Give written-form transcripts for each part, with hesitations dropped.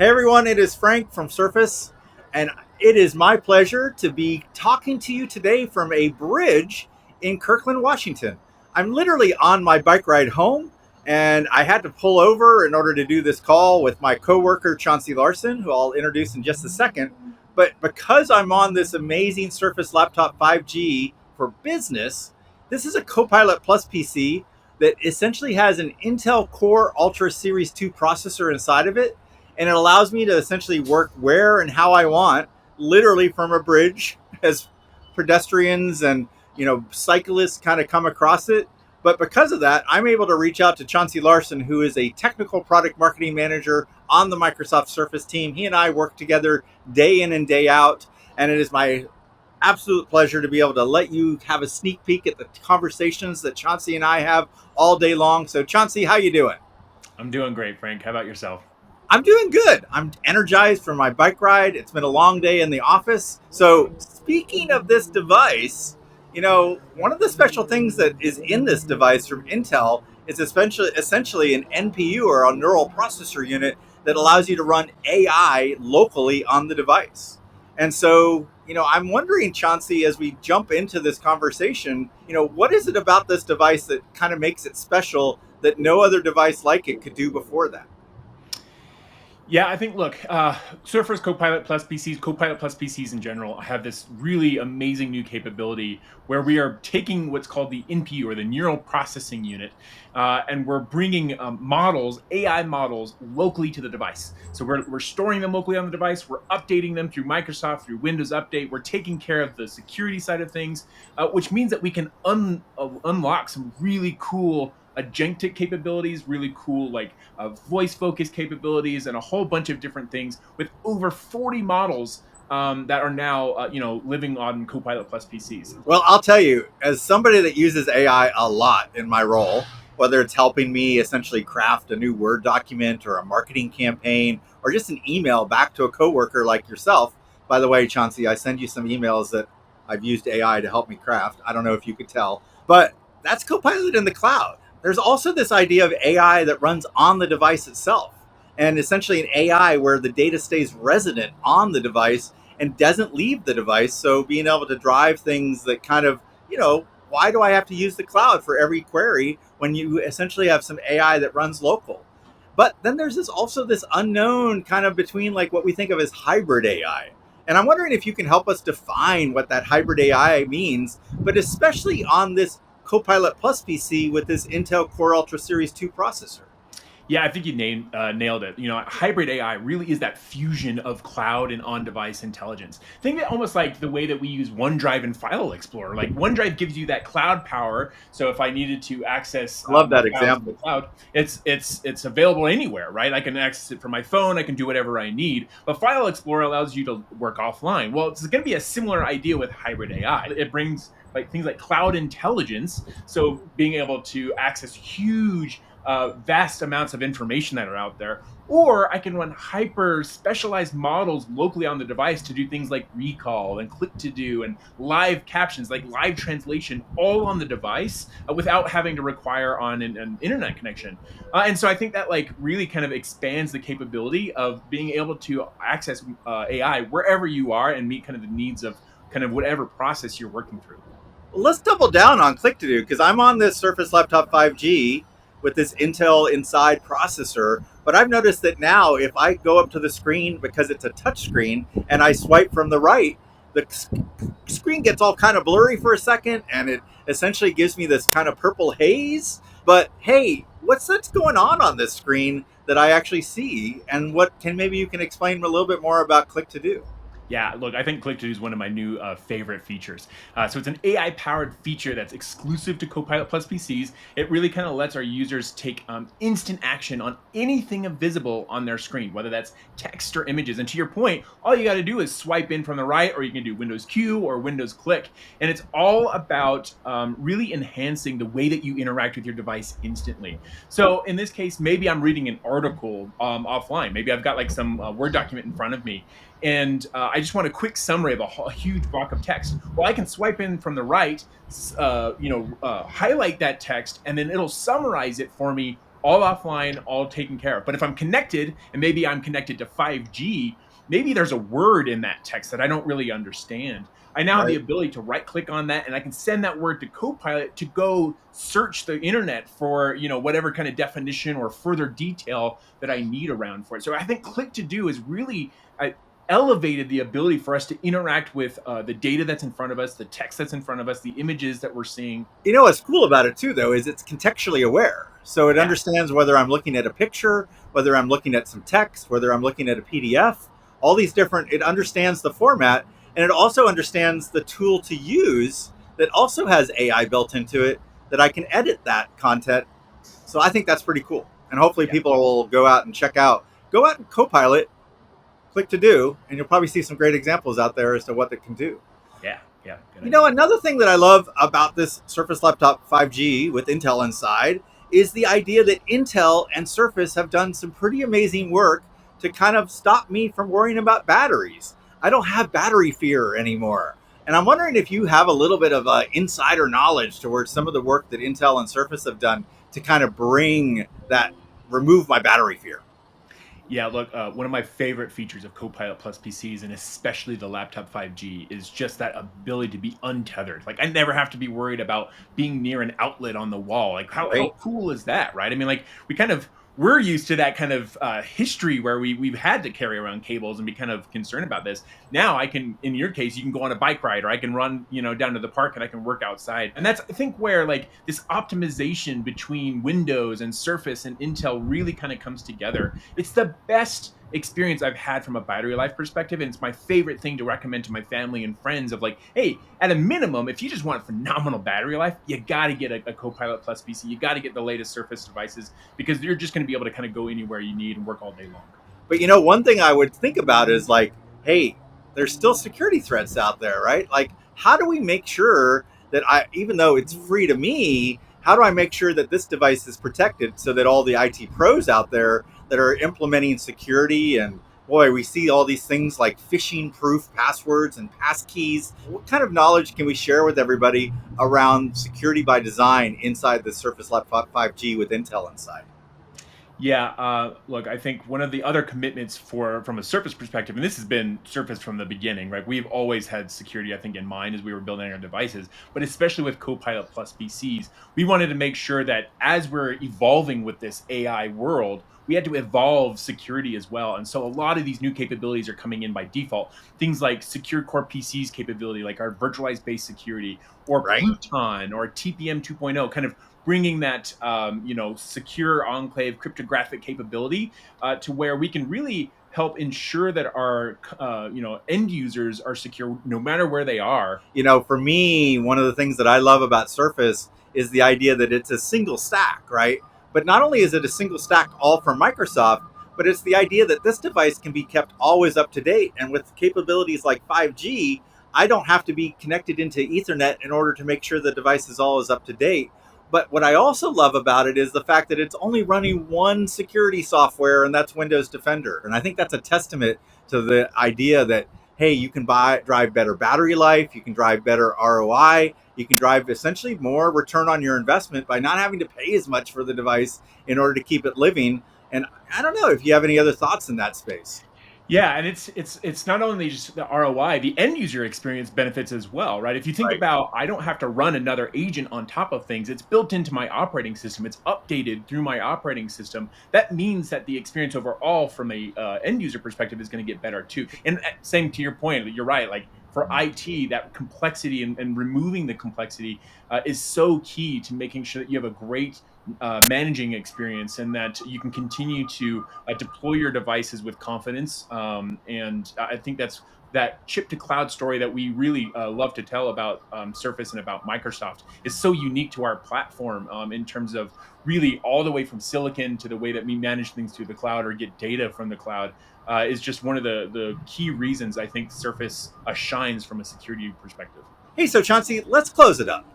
Hey everyone, it is Frank from Surface, and it is my pleasure to be talking to you today from a bridge in Kirkland, Washington. I'm literally on my bike ride home, and I had to pull over in order to do this call with my coworker Chauncey Larson, who I'll introduce in just a second. But because I'm on this amazing Surface Laptop 5G for business, this is a Copilot Plus PC that essentially has an Intel Core Ultra Series 2 processor inside of it, and it allows me to essentially work where and how I want, literally from a bridge, as pedestrians and cyclists kind of come across it. But because of that, I'm able to reach out to Chauncey Larson, who is a technical product marketing manager on the Microsoft Surface team. He and I work together day in and day out, and it is my absolute pleasure to be able to let you have a sneak peek at the conversations that Chauncey and I have all day long. So Chauncey, how you doing? I'm doing great, Frank. How about yourself? I'm doing good. I'm energized from my bike ride. It's been a long day in the office. So, speaking of this device, one of the special things that is in this device from Intel is essentially an NPU, or a neural processor unit, that allows you to run AI locally on the device. And so, I'm wondering, Chauncey, as we jump into this conversation, what is it about this device that kind of makes it special that no other device like it could do before that? Yeah, I think, look, Surface Copilot Plus PCs, Copilot Plus PCs in general, have this really amazing new capability where we are taking what's called the NPU, or the neural processing unit, and we're bringing models, AI models, locally to the device. So we're storing them locally on the device. We're updating them through Microsoft, through Windows Update. We're taking care of the security side of things, which means that we can unlock some really cool agentic capabilities, really cool voice focus capabilities, and a whole bunch of different things with over 40 models that are now living on Copilot Plus PCs. Well, I'll tell you, as somebody that uses AI a lot in my role, whether it's helping me essentially craft a new Word document or a marketing campaign or just an email back to a coworker like yourself. By the way, Chauncey, I send you some emails that I've used AI to help me craft. I don't know if you could tell, but that's Copilot in the cloud. There's also this idea of AI that runs on the device itself, and essentially an AI where the data stays resident on the device and doesn't leave the device. So being able to drive things that kind of, why do I have to use the cloud for every query when you essentially have some AI that runs local? But then there's also this unknown kind of between like what we think of as hybrid AI. And I'm wondering if you can help us define what that hybrid AI means, but especially on this Copilot Plus PC with this Intel Core Ultra Series 2 processor. Yeah, I think you nailed it. Hybrid AI really is that fusion of cloud and on-device intelligence. Think of it almost like the way that we use OneDrive and File Explorer. Like OneDrive gives you that cloud power, so if I needed to access I love that files in the example. cloud, it's available anywhere, right? I can access it from my phone. I can do whatever I need. But File Explorer allows you to work offline. Well, it's going to be a similar idea with hybrid AI. It brings things like cloud intelligence, so being able to access huge vast amounts of information that are out there, or I can run hyper specialized models locally on the device to do things like recall and click to do and live captions, like live translation, all on the device without having to require on an internet connection. And so I think that really kind of expands the capability of being able to access AI wherever you are and meet kind of the needs of kind of whatever process you're working through. Let's double down on click to do, because I'm on this Surface Laptop 5G with this Intel Inside processor. But I've noticed that now if I go up to the screen, because it's a touch screen, and I swipe from the right, the screen gets all kind of blurry for a second, and it essentially gives me this kind of purple haze. But hey, what's going on this screen that I actually see? And what can maybe you can explain a little bit more about click to do? Yeah, look, I think Click-to-Do is one of my new favorite features. So it's an AI-powered feature that's exclusive to Copilot Plus PCs. It really kind of lets our users take instant action on anything visible on their screen, whether that's text or images. And to your point, all you got to do is swipe in from the right, or you can do Windows Q or Windows Click. And it's all about really enhancing the way that you interact with your device instantly. So in this case, maybe I'm reading an article offline. Maybe I've got some Word document in front of me, and I just want a quick summary of a huge block of text. Well, I can swipe in from the right, highlight that text, and then it'll summarize it for me all offline, all taken care of. But if I'm connected, and maybe I'm connected to 5G, maybe there's a word in that text that I don't really understand. I now have the Right. ability to right click on that, and I can send that word to Copilot to go search the internet for, whatever kind of definition or further detail that I need around for it. So I think click to do is really elevated the ability for us to interact with the data that's in front of us, the text that's in front of us, the images that we're seeing. You know what's cool about it too, though, is it's contextually aware. So it Yeah, understands whether I'm looking at a picture, whether I'm looking at some text, whether I'm looking at a PDF, all these different, it understands the format, and it also understands the tool to use that also has AI built into it that I can edit that content. So I think that's pretty cool. And hopefully yeah, people will go out and Copilot, click to do, and you'll probably see some great examples out there as to what it can do. yeah. Good You know, idea. another thing that I love about this Surface Laptop 5G with Intel inside is the idea that Intel and Surface have done some pretty amazing work to kind of stop me from worrying about batteries. I don't have battery fear anymore. And I'm wondering if you have a little bit of insider knowledge towards some of the work that Intel and Surface have done to kind of remove my battery fear. Yeah, look, one of my favorite features of Copilot Plus PCs, and especially the laptop 5G, is just that ability to be untethered. Like, I never have to be worried about being near an outlet on the wall. Like, how Right? cool is that, right? I mean, like, we're used to that kind of history where we've had to carry around cables and be kind of concerned about this. Now I can, in your case, you can go on a bike ride, or I can run, down to the park, and I can work outside. And that's, I think, where like this optimization between Windows and Surface and Intel really kind of comes together. It's the best experience I've had from a battery life perspective. And it's my favorite thing to recommend to my family and friends of like, hey, at a minimum, if you just want phenomenal battery life, you got to get a Copilot Plus PC. You got to get the latest Surface devices because you're just going to be able to kind of go anywhere you need and work all day long. But you know, one thing I would think about is like, hey, there's still security threats out there, right? Like, how do we make sure that even though it's free to me, how do I make sure that this device is protected so that all the IT pros out there that are implementing security and boy, we see all these things like phishing proof passwords and passkeys. What kind of knowledge can we share with everybody around security by design inside the Surface Laptop 5G with Intel inside? Yeah, look, I think one of the other commitments from a Surface perspective, and this has been Surface from the beginning, right? We've always had security, I think, in mind as we were building our devices, but especially with Copilot Plus PCs, we wanted to make sure that as we're evolving with this AI world, we had to evolve security as well. And so a lot of these new capabilities are coming in by default. Things like Secure Core PCs capability, like our virtualized base security, or Right? Pluton, or TPM 2.0, kind of bringing that secure enclave cryptographic capability to where we can really help ensure that our end users are secure no matter where they are. You know, for me, one of the things that I love about Surface is the idea that it's a single stack, right? But not only is it a single stack all from Microsoft, but it's the idea that this device can be kept always up to date. And with capabilities like 5G, I don't have to be connected into Ethernet in order to make sure the device is always up to date. But what I also love about it is the fact that it's only running one security software, and that's Windows Defender. And I think that's a testament to the idea that hey, you can drive better battery life, you can drive better ROI, you can drive essentially more return on your investment by not having to pay as much for the device in order to keep it living. And I don't know if you have any other thoughts in that space. Yeah, and it's not only just the ROI, the end user experience benefits as well, right? If you think Right. about, I don't have to run another agent on top of things. It's built into my operating system. It's updated through my operating system. That means that the experience overall from a end user perspective is going to get better too. And same to your point, you're right. Like for IT, that complexity and removing the complexity is so key to making sure that you have a great managing experience and that you can continue to deploy your devices with confidence. And I think that's that chip to cloud story that we really love to tell about Surface and about Microsoft is so unique to our platform in terms of really all the way from silicon to the way that we manage things through the cloud or get data from the cloud is just one of the key reasons I think Surface shines from a security perspective. Hey, so Chauncey, let's close it up.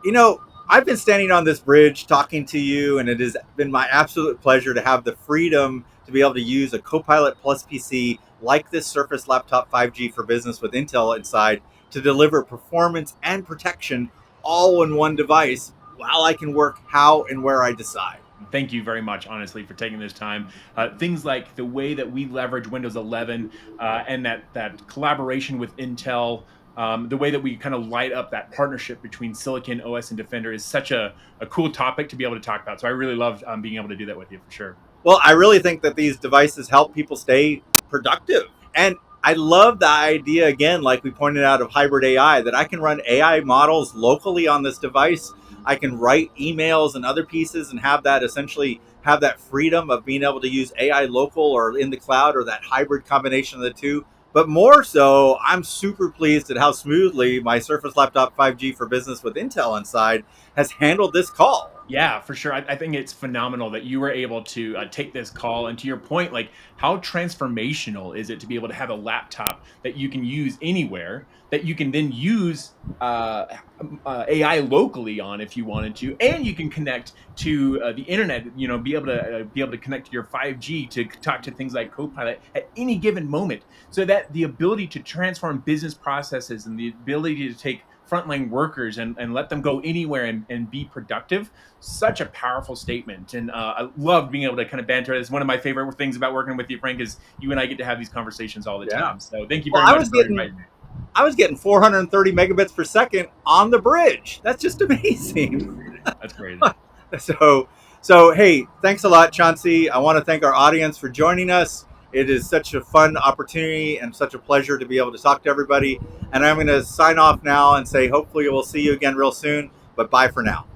You know, I've been standing on this bridge talking to you, and it has been my absolute pleasure to have the freedom to be able to use a Copilot Plus PC like this Surface Laptop 5G for Business with Intel inside to deliver performance and protection all in one device while I can work how and where I decide. Thank you very much, honestly, for taking this time. Things like the way that we leverage Windows 11 and that collaboration with Intel, the way that we kind of light up that partnership between Silicon OS and Defender is such a cool topic to be able to talk about. So I really loved being able to do that with you for sure. Well, I really think that these devices help people stay productive. And I love the idea, again, like we pointed out, of hybrid AI, that I can run AI models locally on this device. I can write emails and other pieces and have that essentially have that freedom of being able to use AI local or in the cloud, or that hybrid combination of the two. But more so, I'm super pleased at how smoothly my Surface Laptop 5G for Business with Intel inside has handled this call. Yeah, for sure. I think it's phenomenal that you were able to take this call. And to your point, like how transformational is it to be able to have a laptop that you can use anywhere, that you can then use AI locally on if you wanted to, and you can connect to the internet. You know, be able to connect to your 5G to talk to things like Copilot at any given moment. So that the ability to transform business processes and the ability to take frontline workers and let them go anywhere and be productive, such a powerful statement. And I love being able to kind of banter. It's one of my favorite things about working with you, Frank, is you and I get to have these conversations all the Yeah. time. So thank you Well, very much for inviting me. I was getting 430 megabits per second on the bridge. That's just amazing. That's crazy. so, so hey, thanks a lot, Chauncey. I want to thank our audience for joining us. It is such a fun opportunity and such a pleasure to be able to talk to everybody. And I'm going to sign off now and say, hopefully, we'll see you again real soon. But bye for now.